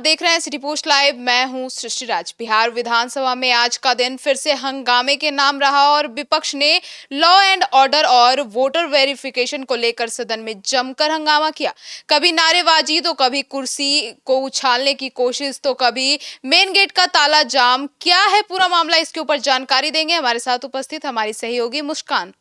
देख रहे हैं सिटी पोस्ट लाइव। मैं हूं सृष्टि राज। बिहार विधानसभा में आज का दिन फिर से हंगामे के नाम रहा और विपक्ष ने लॉ एंड ऑर्डर और वोटर वेरिफिकेशन को लेकर सदन में जमकर हंगामा किया। कभी नारेबाजी तो कभी कुर्सी को उछालने की कोशिश तो कभी मेन गेट का ताला जाम। क्या है पूरा मामला, इसके ऊपर जानकारी देंगे हमारे साथ उपस्थित हमारी सहयोगी मुस्कान।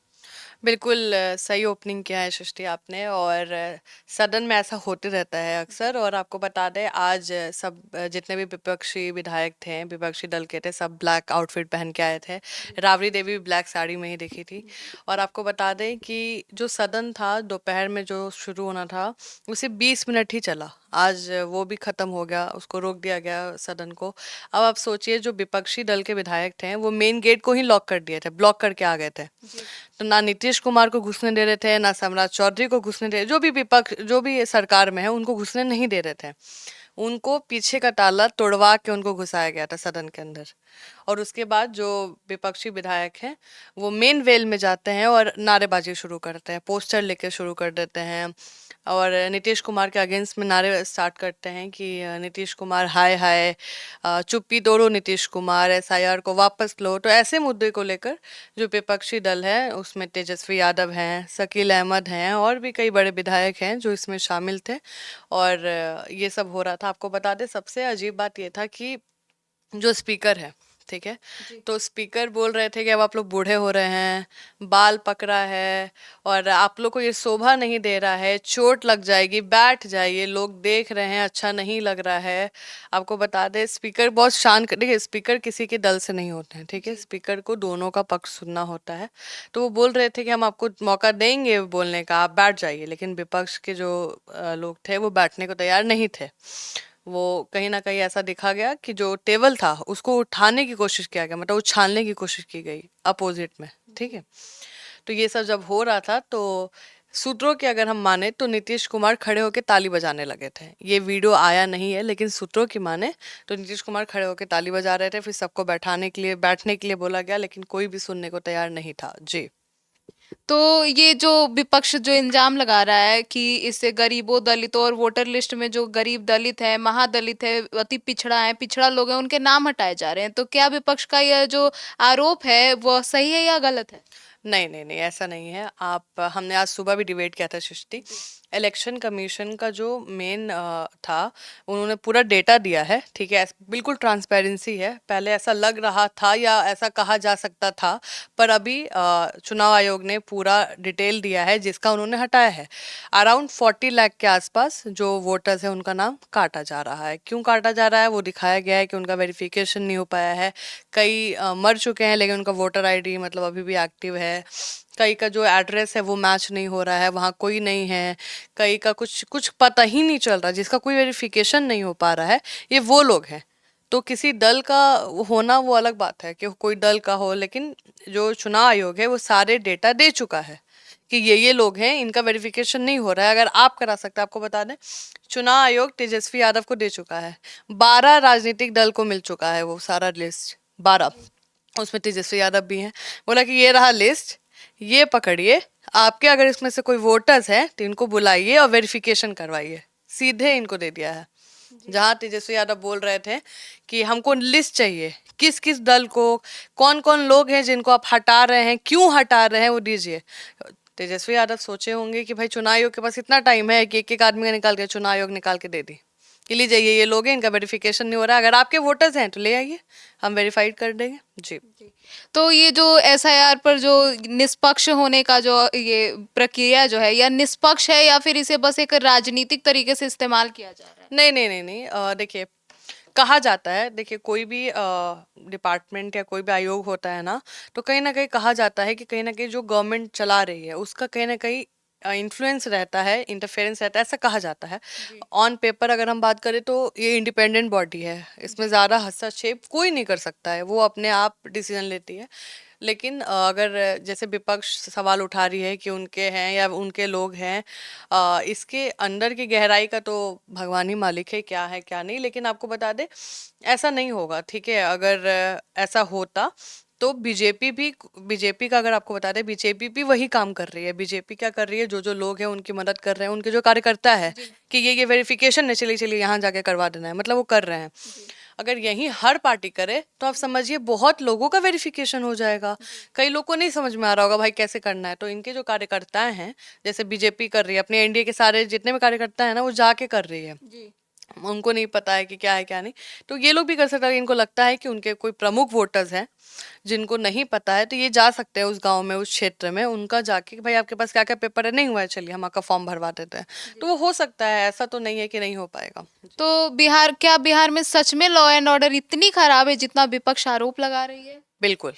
बिल्कुल सही ओपनिंग किया है सृष्टि आपने। और सदन में ऐसा होते रहता है अक्सर। और आपको बता दें आज जितने भी विपक्षी विधायक थे, विपक्षी दल के थे, सब ब्लैक आउटफिट पहन के आए थे। राबड़ी देवी भी ब्लैक साड़ी में ही दिखी थी। और आपको बता दें कि जो सदन था दोपहर में जो शुरू होना था उसे 20 मिनट ही चला। आज वो भी खत्म हो गया, उसको रोक दिया गया सदन को। अब आप सोचिए जो विपक्षी दल के विधायक थे वो मेन गेट को ही लॉक कर दिए थे, ब्लॉक करके आ गए थे। तो ना नीतीश कुमार को घुसने दे रहे थे, ना सम्राट चौधरी को घुसने दे, जो भी विपक्ष जो भी सरकार में है उनको घुसने नहीं दे रहे थे। उनको पीछे का ताला तोड़वा के उनको घुसाया गया था सदन के अंदर। और उसके बाद जो विपक्षी विधायक हैं वो मेन वेल में जाते हैं और नारेबाजी शुरू करते हैं, पोस्टर लेके शुरू कर देते हैं। और नीतीश कुमार के अगेंस्ट में नारे स्टार्ट करते हैं कि नीतीश कुमार हाय हाय, चुप्पी तोड़ो नीतीश कुमार, एसआईआर को वापस लो। तो ऐसे मुद्दे को लेकर जो विपक्षी दल है उसमें तेजस्वी यादव हैं, शकील अहमद हैं और भी कई बड़े विधायक हैं जो इसमें शामिल थे। और ये सब हो रहा था। आपको बता दें सबसे अजीब बात ये था कि जो स्पीकर है, ठीक है, तो स्पीकर बोल रहे थे कि अब आप लोग बूढ़े हो रहे हैं, बाल पकड़ा है और आप लोग को ये शोभा नहीं दे रहा है, चोट लग जाएगी, बैठ जाइए, लोग देख रहे हैं, अच्छा नहीं लग रहा है। आपको बता दें स्पीकर बहुत शांत, देखिए स्पीकर किसी के दल से नहीं होते हैं, ठीक है, स्पीकर को दोनों का पक्ष सुनना होता है। तो वो बोल रहे थे कि हम आपको मौका देंगे बोलने का, आप बैठ जाइए। लेकिन विपक्ष के जो लोग थे वो बैठने को तैयार नहीं थे। वो कहीं ना कहीं ऐसा दिखा गया कि जो टेबल था उसको उठाने की कोशिश किया गया, मतलब उछालने की कोशिश की गई अपोजिट में, ठीक है। तो ये सब जब हो रहा था तो सूत्रों की अगर हम माने तो नीतीश कुमार खड़े होकर ताली बजाने लगे थे। ये वीडियो आया नहीं है लेकिन सूत्रों की माने तो नीतीश कुमार खड़े होकर ताली बजा रहे थे। फिर सबको बैठने के लिए बोला गया लेकिन कोई भी सुनने को तैयार नहीं था। जी। तो ये जो विपक्ष जो इल्जाम लगा रहा है कि इससे गरीबों, दलितों और वोटर लिस्ट में जो गरीब दलित है, महादलित है, अति पिछड़ा है, पिछड़ा लोग हैं, उनके नाम हटाए जा रहे हैं, तो क्या विपक्ष का यह जो आरोप है वह सही है या गलत है? नहीं नहीं नहीं, ऐसा नहीं है। आप हमने आज सुबह भी डिबेट किया था सृष्टि। इलेक्शन कमीशन का जो मेन था उन्होंने पूरा डेटा दिया है, ठीक है, बिल्कुल ट्रांसपेरेंसी है। पहले ऐसा लग रहा था या ऐसा कहा जा सकता था, पर अभी चुनाव आयोग ने पूरा डिटेल दिया है जिसका उन्होंने हटाया है। अराउंड 40 लाख के आसपास जो वोटर्स हैं उनका नाम काटा जा रहा है। क्यों काटा जा रहा है वो दिखाया गया है कि उनका वेरिफिकेशन नहीं हो पाया है। कई मर चुके हैं लेकिन उनका वोटर आईडी मतलब अभी भी एक्टिव है। कई का जो एड्रेस है वो मैच नहीं हो रहा है, वहाँ कोई नहीं है। कई का कुछ कुछ पता ही नहीं चल रहा, जिसका कोई वेरिफिकेशन नहीं हो पा रहा है, ये वो लोग हैं। तो किसी दल का होना वो अलग बात है कि कोई दल का हो, लेकिन जो चुनाव आयोग है वो सारे डेटा दे चुका है कि ये लोग हैं, इनका वेरिफिकेशन नहीं हो रहा है। अगर आप करा सकते हैं, आपको बता दें चुनाव आयोग तेजस्वी यादव को दे चुका है, 12 राजनीतिक दल को मिल चुका है वो सारा लिस्ट, 12, उसमें तेजस्वी यादव भी हैं। बोला कि ये रहा लिस्ट, ये पकड़िए, आपके अगर इसमें से कोई वोटर्स हैं तो इनको बुलाइए और वेरिफिकेशन करवाइए। सीधे इनको दे दिया है। जहां तेजस्वी यादव बोल रहे थे कि हमको लिस्ट चाहिए, किस किस दल को, कौन कौन लोग हैं जिनको आप हटा रहे हैं, क्यों हटा रहे हैं, वो दीजिए। तेजस्वी यादव सोचे होंगे कि भाई चुनाव आयोग के पास इतना टाइम है कि एक एक आदमी का निकाल के चुनाव आयोग निकाल के दे दी कि लीजिए ये लोग हैं, इनका वेरिफिकेशन नहीं हो रहा है, अगर आपके वोटर्स हैं तो ले आइए, हम वेरीफाइड कर देंगे। जी। तो ये जो एसआईआर पर जो निष्पक्ष होने का जो ये प्रक्रिया जो है, या निष्पक्ष है या फिर इसे बस एक राजनीतिक तरीके से इस्तेमाल किया जा रहा है? नहीं नहीं नहीं नहीं, देखिए कहा जाता है, देखिए कोई भी डिपार्टमेंट या कोई भी आयोग होता है ना, तो कहीं ना कहीं कहा जाता है कि कहीं ना कहीं जो गवर्नमेंट चला रही है उसका कहीं ना कहीं इन्फ्लुएंस रहता है, इंटरफेरेंस रहता है, ऐसा कहा जाता है। ऑन पेपर अगर हम बात करें तो ये इंडिपेंडेंट बॉडी है, इसमें ज़्यादा हस्तक्षेप कोई नहीं कर सकता है, वो अपने आप डिसीजन लेती है। लेकिन अगर जैसे विपक्ष सवाल उठा रही है कि उनके हैं या उनके लोग हैं, इसके अंदर की गहराई का तो भगवान ही मालिक है, क्या है क्या नहीं। लेकिन आपको बता दें ऐसा नहीं होगा, ठीक है। अगर ऐसा होता तो बीजेपी का अगर आपको बता दें, बीजेपी भी वही काम कर रही है। बीजेपी क्या कर रही है, जो जो लोग हैं उनकी मदद कर रहे हैं, उनके जो कार्यकर्ता है कि ये वेरिफिकेशन है, चलिए चलिए यहाँ जाके करवा देना है, मतलब वो कर रहे हैं। अगर यही हर पार्टी करे तो आप समझिए बहुत लोगों का वेरिफिकेशन हो जाएगा। कई लोग को नहीं समझ में आ रहा होगा भाई कैसे करना है, तो इनके जो कार्यकर्ता हैं, जैसे बीजेपी कर रही है, अपने एनडीए के सारे जितने भी कार्यकर्ता है ना, वो जाके कर रही है। उनको नहीं पता है कि क्या है क्या नहीं, तो ये लोग भी कर सकते हैं। इनको लगता है कि उनके कोई प्रमुख वोटर्स हैं जिनको नहीं पता है, तो ये जा सकते हैं उस गांव में, उस क्षेत्र में, उनका जाके कि भाई आपके पास क्या क्या पेपर है, नहीं हुआ है, चलिए हम आपका फॉर्म भरवा देते हैं। तो वो हो सकता है, ऐसा तो नहीं है कि नहीं हो पाएगा। तो बिहार में सच में लॉ एंड ऑर्डर इतनी खराब है जितना विपक्ष आरोप लगा रही है? बिल्कुल,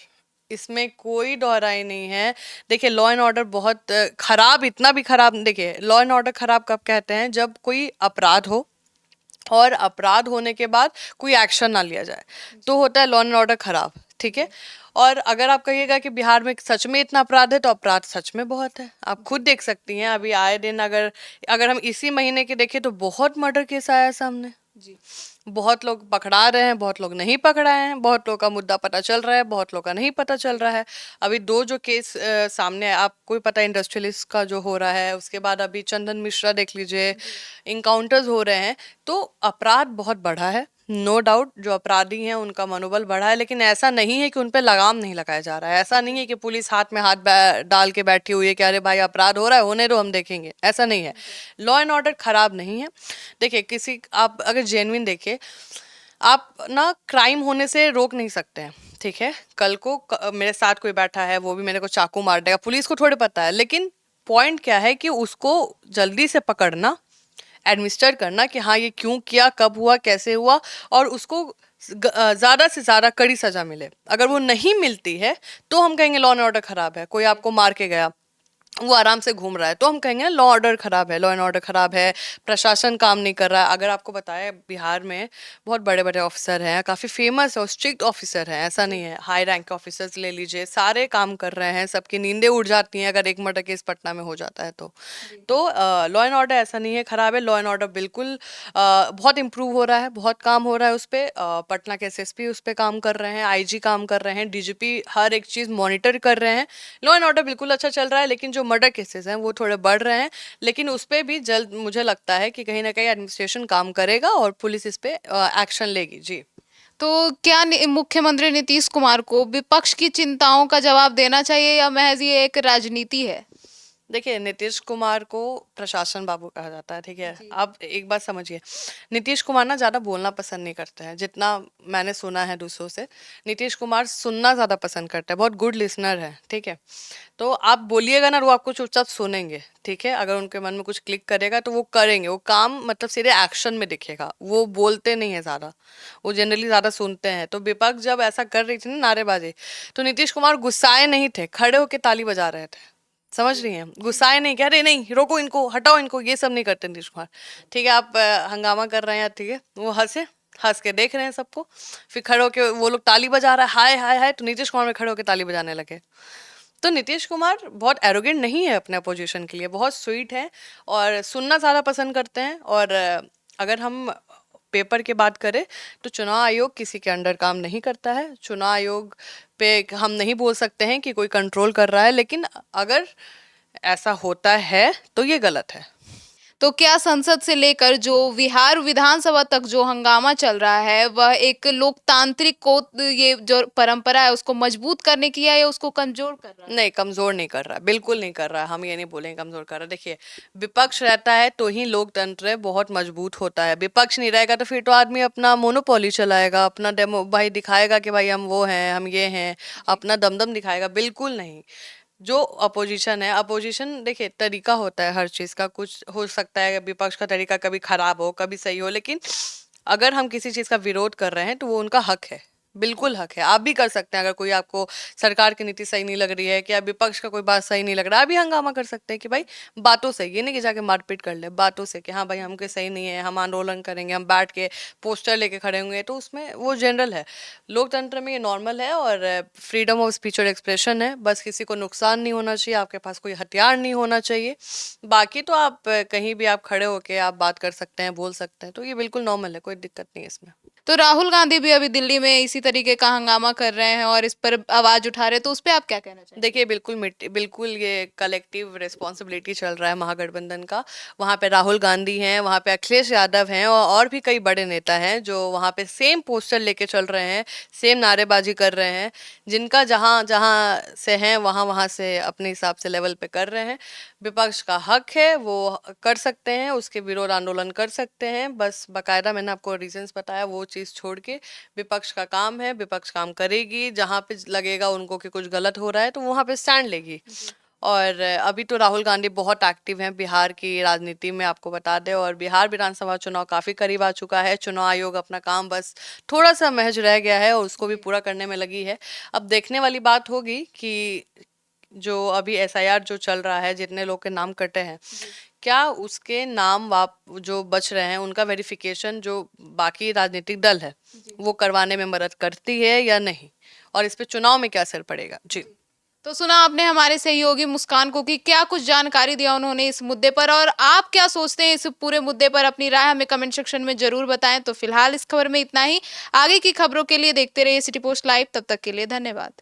इसमें कोई दोहराई नहीं है। देखिए, लॉ एंड ऑर्डर बहुत खराब, इतना भी खराब, देखिए लॉ एंड ऑर्डर खराब कब कहते हैं, जब कोई अपराध हो और अपराध होने के बाद कोई एक्शन ना लिया जाए, तो होता है लॉ एंड ऑर्डर खराब। ठीक है। और अगर आप कहिएगा कि बिहार में सच में इतना अपराध है, तो अपराध सच में बहुत है। आप खुद देख सकती हैं, अभी आए दिन अगर अगर हम इसी महीने के देखें तो बहुत मर्डर केस आया है सामने। जी। बहुत लोग पकड़ा रहे हैं, बहुत लोग नहीं पकड़ाए हैं, बहुत लोग का मुद्दा पता चल रहा है, बहुत लोग का नहीं पता चल रहा है। अभी दो जो केस सामने है, आपको ही पता है, इंडस्ट्रियलिस्ट का जो हो रहा है, उसके बाद अभी चंदन मिश्रा देख लीजिए, इनकाउंटर्स हो रहे हैं। तो अपराध बहुत बढ़ा है, नो डाउट। जो अपराधी हैं उनका मनोबल बढ़ा है, लेकिन ऐसा नहीं है कि उन पर लगाम नहीं लगाया जा रहा है। ऐसा नहीं है कि पुलिस हाथ में हाथ डाल के बैठी हुई है कि अरे भाई अपराध हो रहा है, होने दो, हम देखेंगे। ऐसा नहीं है। लॉ एंड ऑर्डर खराब नहीं है। देखिए, किसी आप अगर जेन्युइन देखिए, आप ना क्राइम होने से रोक नहीं सकते हैं। ठीक है, कल को मेरे साथ कोई बैठा है, वो भी मेरे को चाकू मार देगा, पुलिस को थोड़े पता है। लेकिन पॉइंट क्या है कि उसको जल्दी से पकड़ना, एडमिनिस्टर करना कि हाँ ये क्यों किया, कब हुआ, कैसे हुआ, और उसको ज़्यादा से ज़्यादा कड़ी सज़ा मिले। अगर वो नहीं मिलती है तो हम कहेंगे लॉ एंड ऑर्डर खराब है। कोई आपको मार के गया, वो आराम से घूम रहा है, तो हम कहेंगे लॉ ऑर्डर खराब है, लॉ एंड ऑर्डर खराब है, प्रशासन काम नहीं कर रहा है। अगर आपको बताया, बिहार में बहुत बड़े बड़े ऑफिसर हैं, काफ़ी फेमस है और स्ट्रिक्ट ऑफिसर हैं, ऐसा नहीं है। हाई रैंक के ऑफिसर्स ले लीजिए, सारे काम कर रहे हैं, सबकी नींदें उड़ जाती हैं अगर एक मर्डर केस पटना में हो जाता है तो लॉ एंड ऑर्डर ऐसा नहीं है खराब है। लॉ एंड ऑर्डर बिल्कुल बहुत इम्प्रूव हो रहा है, बहुत काम हो रहा है उस पर। पटना के एसएसपी उस पर काम कर रहे हैं, आईजी काम कर रहे हैं, डीजीपी हर एक चीज़ मॉनिटर कर रहे हैं। लॉ एंड ऑर्डर बिल्कुल अच्छा चल रहा है। लेकिन जो मर्डर केसेस हैं वो थोड़े बढ़ रहे हैं, लेकिन उस पर भी जल्द मुझे लगता है कि कहीं ना कहीं एडमिनिस्ट्रेशन काम करेगा और पुलिस इस पे एक्शन लेगी। जी। तो क्या मुख्यमंत्री नीतीश कुमार को विपक्ष की चिंताओं का जवाब देना चाहिए या महज ये एक राजनीति है? देखिए, नीतीश कुमार को प्रशासन बाबू कहा जाता है। ठीक है, आप एक बात समझिए, नीतीश कुमार ना ज़्यादा बोलना पसंद नहीं करते हैं, जितना मैंने सुना है दूसरों से। नीतीश कुमार सुनना ज़्यादा पसंद करते हैं, बहुत गुड लिसनर है। ठीक है, तो आप बोलिएगा ना, वो आपको चुपचाप सुनेंगे। ठीक है, अगर उनके मन में कुछ क्लिक करेगा तो वो करेंगे, वो काम मतलब सीधे एक्शन में दिखेगा। वो बोलते नहीं है ज़्यादा, वो जनरली ज़्यादा सुनते हैं। तो विपक्ष जब ऐसा कर रही थी ना, नारेबाजी, तो नीतीश कुमार गुस्साए नहीं थे, खड़े होकर ताली बजा रहे थे। समझ रही हैं, गुस्साए नहीं, कह रहे नहीं रोको इनको, हटाओ इनको, ये सब नहीं करते नीतीश कुमार। ठीक है, आप हंगामा कर रहे हैं, ठीक है, वो हंसे, हंस के देख रहे हैं सबको, फिर खड़े होके वो लोग ताली बजा रहा है, हाय हाय हाय, तो नीतीश कुमार में खड़े होकर ताली बजाने लगे। तो नीतीश कुमार बहुत एरोगेंट नहीं है अपने अपोजिशन के लिए, बहुत स्वीट है और सुनना ज़्यादा पसंद करते हैं। और अगर हम पेपर की बात करें तो चुनाव आयोग किसी के अंडर काम नहीं करता है। चुनाव आयोग पे हम नहीं बोल सकते हैं कि कोई कंट्रोल कर रहा है, लेकिन अगर ऐसा होता है तो ये गलत है। तो क्या संसद से लेकर जो बिहार विधानसभा तक जो हंगामा चल रहा है वह एक लोकतांत्रिक को, ये जो परंपरा है उसको मजबूत करने की है या उसको कमजोर कर रहा है? नहीं, कमजोर नहीं कर रहा, बिल्कुल नहीं कर रहा। हम ये नहीं बोलेंगे कमजोर कर रहा। देखिए, विपक्ष रहता है तो ही लोकतंत्र बहुत मजबूत होता है। विपक्ष नहीं रहेगा तो फिर तो आदमी अपना मोनोपोली चलाएगा, अपना डेमो भाई दिखाएगा कि भाई हम वो हैं, हम ये हैं, अपना दमदम दिखाएगा। बिल्कुल नहीं। जो अपोजिशन है, अपोजिशन देखिए तरीका होता है हर चीज़ का। कुछ हो सकता है विपक्ष का तरीका कभी खराब हो, कभी सही हो, लेकिन अगर हम किसी चीज़ का विरोध कर रहे हैं तो वो उनका हक है, बिल्कुल हक है। आप भी कर सकते हैं, अगर कोई आपको सरकार की नीति सही नहीं लग रही है, कि आप विपक्ष का कोई बात सही नहीं लग रहा है, आप भी हंगामा कर सकते हैं कि भाई बातों से, ये नहीं कि जाके मारपीट कर ले, बातों से कि हाँ भाई हमके सही नहीं है, हम आंदोलन करेंगे, हम बैठ के पोस्टर लेके खड़े होंगे। तो उसमें वो जनरल है, लोकतंत्र में ये नॉर्मल है और फ्रीडम ऑफ स्पीच और एक्सप्रेशन है। बस किसी को नुकसान नहीं होना चाहिए, आपके पास कोई हथियार नहीं होना चाहिए। बाकी तो आप कहीं भी आप खड़े होके आप बात कर सकते हैं, बोल सकते हैं, तो ये बिल्कुल नॉर्मल है, कोई दिक्कत नहीं है इसमें। तो राहुल गांधी भी अभी दिल्ली में इसी तरीके का हंगामा कर रहे हैं और इस पर आवाज उठा रहे हैं, तो उस पे आप क्या कहना चाहेंगे? देखिए बिल्कुल ये कलेक्टिव रिस्पॉन्सिबिलिटी चल रहा है महागठबंधन का। वहाँ पे राहुल गांधी हैं, वहाँ पे अखिलेश यादव हैं और भी कई बड़े नेता हैं जो वहाँ पे सेम पोस्टर लेके चल रहे हैं, सेम नारेबाजी कर रहे हैं। जिनका जहाँ जहाँ से हैं वहाँ वहाँ से अपने हिसाब से लेवल पे कर रहे हैं। विपक्ष का हक है, वो कर सकते हैं, उसके विरोध आंदोलन कर सकते हैं। बस बाकायदा मैंने आपको रीजंस बताया, वो चीज़ छोड़ के विपक्ष का काम है, विपक्ष काम करेगी। जहाँ पे लगेगा उनको कि कुछ गलत हो रहा है तो वहाँ पे स्टैंड लेगी। और अभी तो राहुल गांधी बहुत एक्टिव हैं बिहार की राजनीति में, आपको बता दें। और बिहार विधानसभा चुनाव काफ़ी करीब आ चुका है। चुनाव आयोग अपना काम बस थोड़ा सा महज रह गया है और उसको भी पूरा करने में लगी है। अब देखने वाली बात होगी कि जो अभी एसआईआर जो चल रहा है, जितने लोग के नाम कटे हैं, क्या उसके नाम वाप जो बच रहे हैं उनका वेरिफिकेशन जो बाकी राजनीतिक दल है वो करवाने में मदद करती है या नहीं, और इस पे चुनाव में क्या असर पड़ेगा। जी। तो सुना आपने हमारे सहयोगी मुस्कान को कि क्या कुछ जानकारी दिया उन्होंने इस मुद्दे पर, और आप क्या सोचते हैं इस पूरे मुद्दे पर, अपनी राय हमें कमेंट सेक्शन में जरूर बताएं। तो फिलहाल इस खबर में इतना ही। आगे की खबरों के लिए देखते रहिए सिटी पोस्ट लाइव। तब तक के लिए धन्यवाद।